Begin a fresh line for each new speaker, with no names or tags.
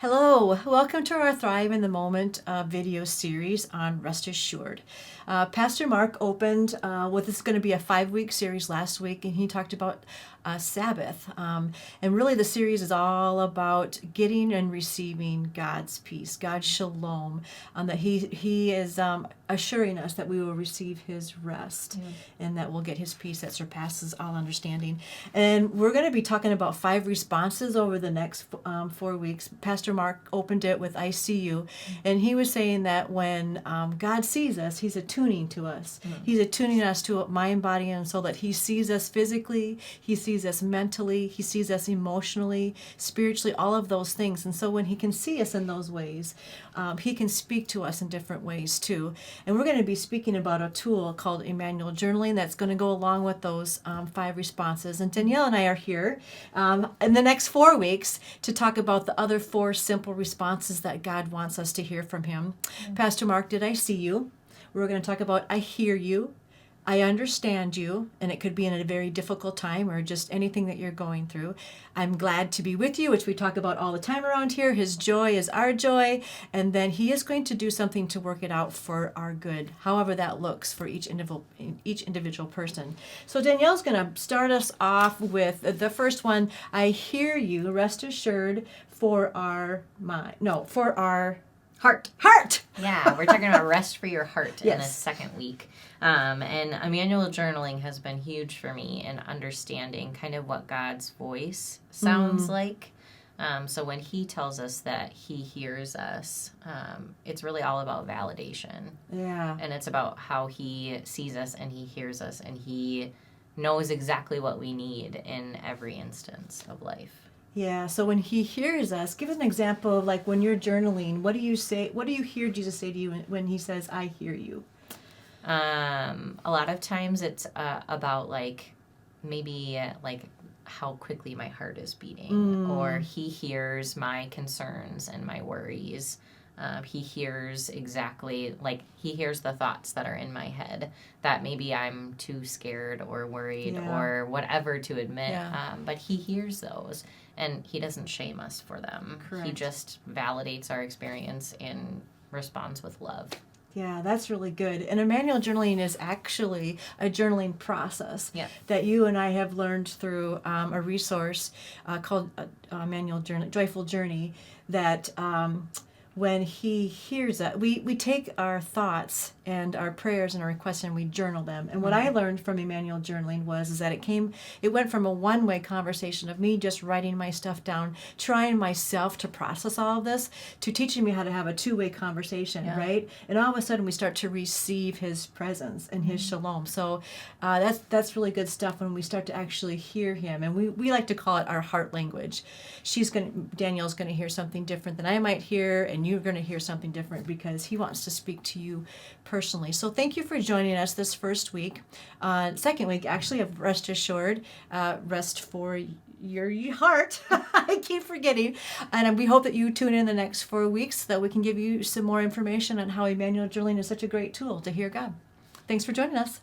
Hello, welcome to our Thrive in the Moment video series on Rest Assured. Pastor Mark opened with this is going to be a 5-week series last week, and he talked about Sabbath. And really, the series is all about getting and receiving God's peace, God's shalom, that He is assuring us that we will receive His rest and that we'll get His peace that surpasses all understanding. And we're going to be talking about 5 responses over the next 4 weeks. Pastor Mark opened it with I see you, and he was saying that when God sees us, He's attuning to us. He's attuning us to mind, body, and soul, that He sees us physically, He sees us mentally, He sees us emotionally, spiritually, all of those things. And so when He can see us in those ways, He can speak to us in different ways too. And we're going to be speaking about a tool called Emmanuel Journaling that's going to go along with those 5 responses. And Danielle and I are here in the next 4 weeks to talk about the other 4 simple responses that God wants us to hear from Him. Pastor Mark, did I see you? We're going to talk about I hear you, I understand you, and it could be in a very difficult time or just anything that you're going through. I'm glad to be with you, which we talk about all the time around here. His joy is our joy, and then He is going to do something to work it out for our good, however that looks for each individual person. So Danielle's going to start us off with the first one. I hear you, rest assured, for our mind. No, for our heart.
Yeah, we're talking about rest for your heart in
Yes.
this second week. And Emmanuel Journaling has been huge for me in understanding kind of what God's voice sounds like. So when He tells us that He hears us, it's really all about validation.
Yeah.
And it's about how He sees us and He hears us and He knows exactly what we need in every instance of life.
Yeah, so when He hears us, give us an example of like when you're journaling, what do you say? What do you hear Jesus say to you when He says, I hear you?
A lot of times it's about like maybe like how quickly my heart is beating, or He hears my concerns and my worries. He hears exactly, like, He hears the thoughts that are in my head that maybe I'm too scared or worried or whatever to admit. But He hears those, and He doesn't shame us for them.
Correct.
He just validates our experience and responds with love.
Yeah, that's really good. And Emmanuel Journaling is actually a journaling process that you and I have learned through a resource called Emmanuel Joyful Journey, that when He hears that, we take our thoughts and our prayers and our requests and we journal them. And what I learned from Emmanuel Journaling is that it went from a one-way conversation of me just writing my stuff down, trying myself to process all of this, to teaching me how to have a two-way conversation, right? And all of a sudden we start to receive His presence and His shalom. So that's really good stuff when we start to actually hear Him. And we like to call it our heart language. Danielle's going to hear something different than I might hear, and you're going to hear something different because He wants to speak to you personally. So thank you for joining us this first week. Second week, actually, of Rest Assured, rest for your heart. I keep forgetting. And we hope that you tune in the next 4 weeks so that we can give you some more information on how Emmanuel Journaling is such a great tool to hear God. Thanks for joining us.